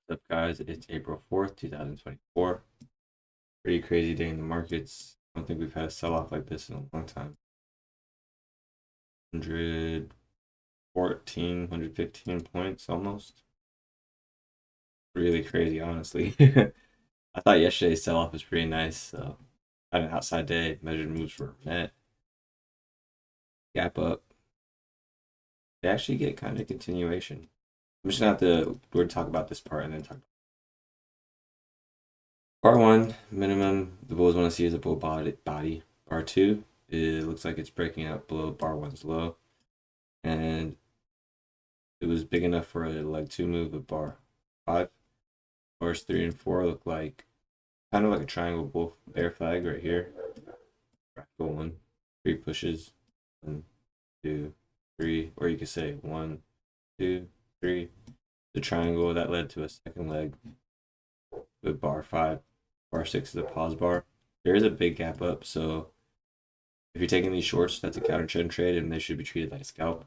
What's up, guys? It's April 4th, 2024. Pretty crazy day in the markets. I don't think we've had a sell off like this in a long time. 114, 115 points almost. Really crazy, honestly. I thought yesterday's sell off was pretty nice. So, had an outside day, measured moves were met, gap up. They actually get kind of continuation. I'm just gonna have to we're talk about this part and then talk. Bar one, minimum the bulls want to see is a bull body. Bar two, it looks like it's breaking out below bar one's low. And it was big enough for a leg two move with bar five. Bars three and four look like kind of like a triangle bull bear flag right here. Go one, three pushes, 1, 2, 3, or you could say 1, 2, 3. The triangle that led to a second leg with bar five. Bar six is a pause bar. There is a big gap up, so if you're taking these shorts, that's a counter trend trade, and they should be treated like a scalp.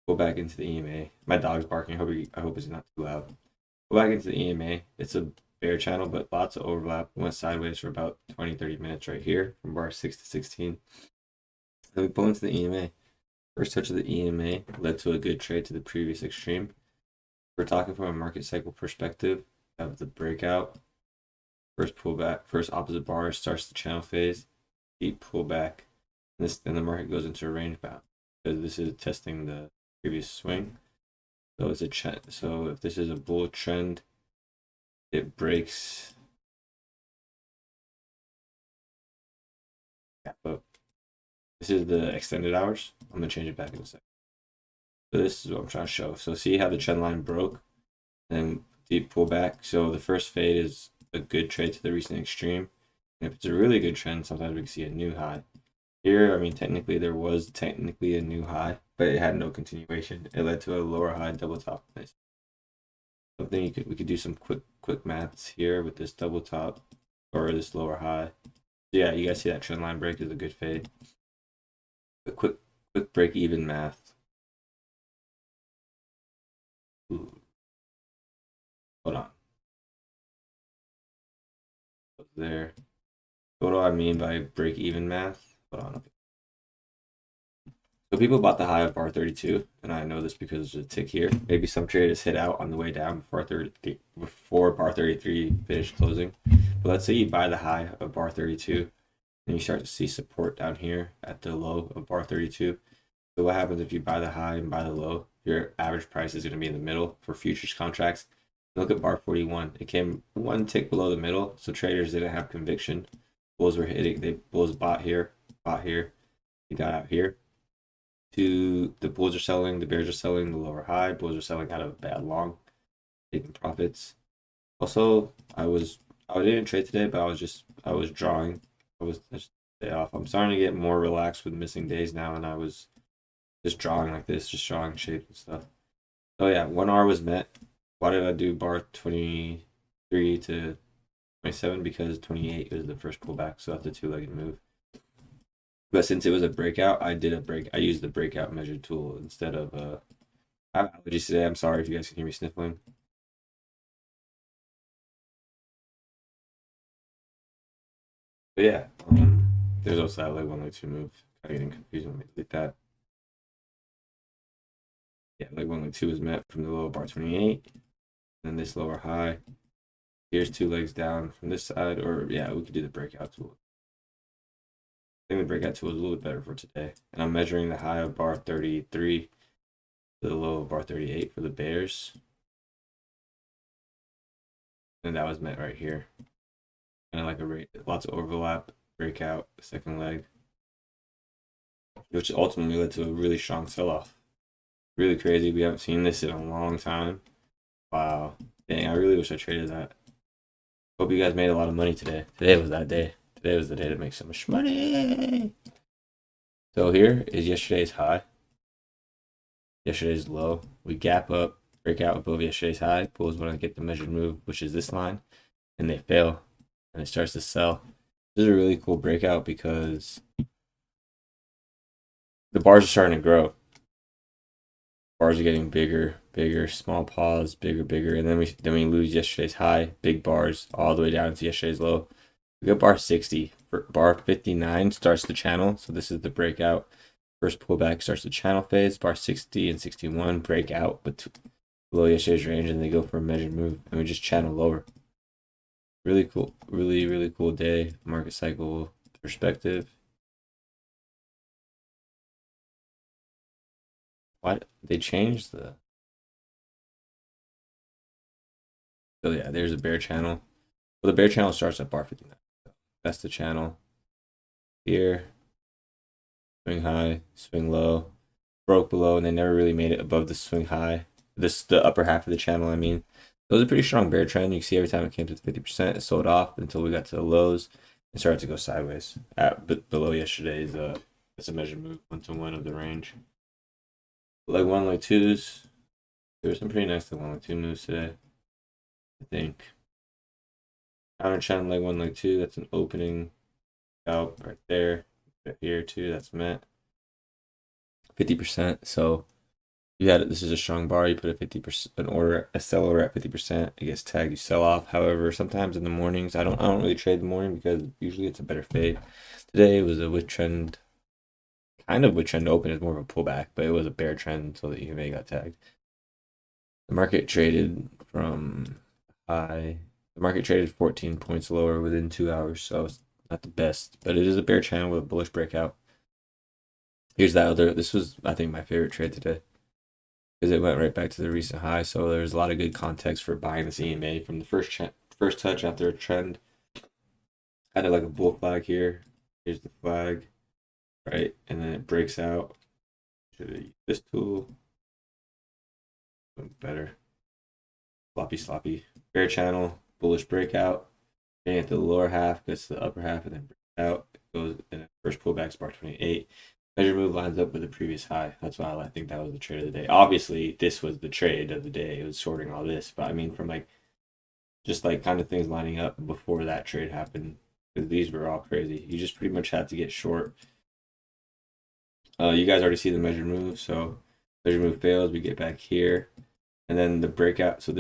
Go back into the EMA. My dog's barking. I hope it's not too loud. Go back into the EMA. It's a bear channel, but lots of overlap. Went sideways for about 20-30 minutes right here from bar 6 to 16. Then we pull into the EMA. First touch of the EMA led to a good trade to the previous extreme. We're talking from a market cycle perspective. Have the breakout. First pullback, first opposite bar starts the channel phase. Deep pullback. Then the market goes into a range bound because this is testing the previous swing. So it's a trend. So if this is a bull trend, it breaks gap up. This is the extended hours. I'm gonna change it back in a second. So this is what I'm trying to show. So see how the trend line broke, then deep pullback. So the first fade is a good trade to the recent extreme. And if it's a really good trend, sometimes we can see a new high. Here, I mean, technically there was technically a new high, but it had no continuation. It led to a lower high double top. Nice. Something we could do some quick maths here with this double top or this lower high. Yeah, you guys see that trend line break is a good fade. But quick break even math. Ooh. Hold on. There. What do I mean by break even math? Hold on. So people bought the high of bar 32, and I know this because there's a tick here. Maybe some traders hit out on the way down before bar 33 finished closing. But let's say you buy the high of bar 32, and you start to see support down here at the low of bar 32. So what happens if you buy the high and buy the low? Your average price is going to be in the middle for futures contracts. Look at bar 41. It came one tick below the middle, so traders didn't have conviction. Bulls were hitting. Bulls bought here. They got out here. The bulls are selling, the bears are selling the lower high. Bulls are selling out of a bad long, taking profits. Also, I didn't trade today, but I was drawing. I was just day off. I'm starting to get more relaxed with missing days now, and I was just drawing like this, just drawing shapes and stuff. So yeah, 1R was met. Why did I do bar 23 to 27? Because 28 was the first pullback, so that's a two-legged move. But since it was a breakout, I used the breakout measure tool instead of I have allergies today. I'm sorry if you guys can hear me sniffling. But yeah, there's also that leg one, leg two move. Kind of getting confused when we delete that. Yeah, leg one, leg two is met from the low bar 28. Then this lower high. Here's two legs down from this side, or yeah, we could do the breakout tool. I think the breakout tool is a little bit better for today. And I'm measuring the high of bar 33 to the low of bar 38 for the bears. And that was met right here. Kind of like a rate, lots of overlap, breakout, second leg, which ultimately led to a really strong sell-off. Really crazy. We haven't seen this in a long time. Wow. Dang, I really wish I traded that. Hope you guys made a lot of money today. Today was that day. Today was the day to make so much money. So here is yesterday's high. Yesterday's low. We gap up, break out above yesterday's high. Bulls want to get the measured move, which is this line, and they fail, and it starts to sell. This is a really cool breakout because the bars are starting to grow. Bars are getting bigger. bigger, small pause, bigger, bigger, and then we lose yesterday's high, big bars all the way down to yesterday's low. We got bar 60. Bar 59 starts the channel, so this is the breakout. First pullback starts the channel phase. Bar 60 and 61 break out below yesterday's range, and they go for a measured move, and we just channel lower. Really cool, really cool day, market cycle perspective. What? They changed the... Oh yeah, there's a bear channel. Well, the bear channel starts at bar 59. That's the channel. Here, swing high, swing low, broke below, and they never really made it above the swing high. The upper half of the channel, I mean. It was a pretty strong bear trend. You can see every time it came to 50%, it sold off until we got to the lows and started to go sideways below yesterday's it's a measured move 1-to-1 of the range. Leg one, leg twos. There were some pretty nice leg one, leg two moves today, I think. Counter trend, leg one, leg two. That's an opening out right there. Here too, that's met 50%. So you had it. This is a strong bar. You put a 50% an order, a sell order at 50%. It gets tagged. You sell off. However, sometimes in the mornings, I don't really trade the morning because usually it's a better fade. Today it was a with trend, kind of with trend open. It's more of a pullback, but it was a bear trend, so that EMA got tagged. The market traded from high. The market traded 14 points lower within 2 hours, so it's not the best, but it is a bear channel with a bullish breakout. Here's that other. This was, I think, my favorite trade today because it went right back to the recent high. So there's a lot of good context for buying this EMA from the first touch after a trend. Kind of like a bull flag here. Here's the flag, right, and then it breaks out. Should I use this tool? Better. Sloppy. Bear channel, bullish breakout. Getting at the lower half, gets to the upper half, and then breaks out. It goes in the first pullback, bar 28. Measure move lines up with the previous high. That's why I think that was the trade of the day. Obviously, this was the trade of the day. It was sorting all this, but I mean, from just kind of things lining up before that trade happened, because these were all crazy. You just pretty much had to get short. You guys already see the measured move, so measured move fails. We get back here, and then the breakout. So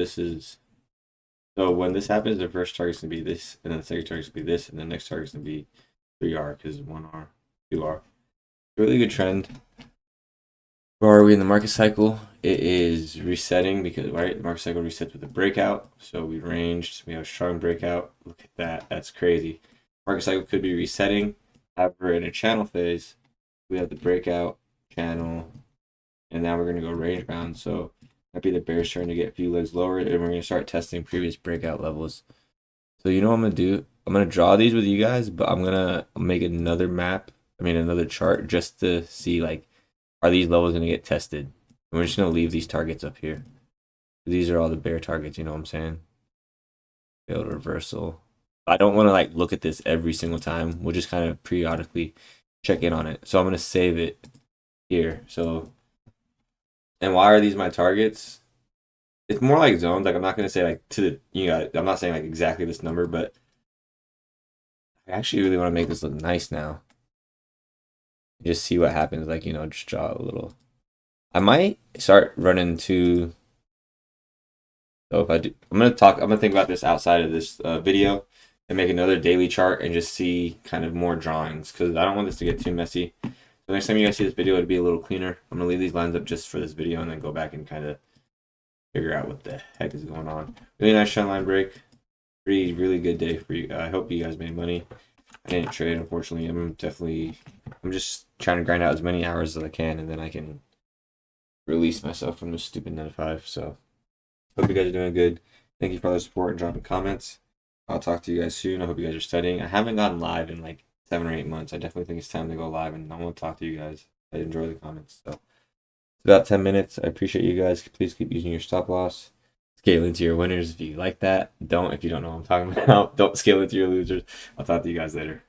when this happens, the first target's gonna be this, and then the second target's gonna be this, and the next target's gonna be 3R because 1R, 2R. Really good trend. Where are we in the market cycle? It is resetting because the market cycle resets with a breakout. So we ranged, we have a strong breakout. Look at that, that's crazy. Market cycle could be resetting. However, in a channel phase, we have the breakout channel, and now we're gonna go range bound. So might be the bears starting to get a few legs lower, and we're gonna start testing previous breakout levels. So you know what I'm gonna do? I'm gonna draw these with you guys, but I'm gonna make another map. Another chart just to see are these levels gonna get tested? And we're just gonna leave these targets up here. These are all the bear targets. You know what I'm saying? Failed reversal. I don't want to look at this every single time. We'll just kind of periodically check in on it. So I'm gonna save it here. So. And why are these my targets? It's more like zones. I'm not gonna say I'm not saying exactly this number, but I actually really want to make this look nice now. Just see what happens. Just draw a little. I might start running to. So if I do, I'm gonna think about this outside of this video and make another daily chart and just see kind of more drawings because I don't want this to get too messy. So next time you guys see this video, it'll be a little cleaner. I'm gonna leave these lines up just for this video and then go back and kind of figure out what the heck is going on. Really nice trend line break. Really good day for you. I hope you guys made money. I didn't trade, unfortunately. I'm just trying to grind out as many hours as I can, and then I can release myself from this stupid 9 to 5. So, hope you guys are doing good. Thank you for all the support and dropping comments. I'll talk to you guys soon. I hope you guys are studying. I haven't gone live in 7 or 8 months. I definitely think it's time to go live, and I want to talk to you guys. I enjoy the comments. So, it's about 10 minutes. I appreciate you guys. Please keep using your stop loss. Scale into your winners if you like that. Don't if you don't know what I'm talking about. Don't scale into your losers. I'll talk to you guys later.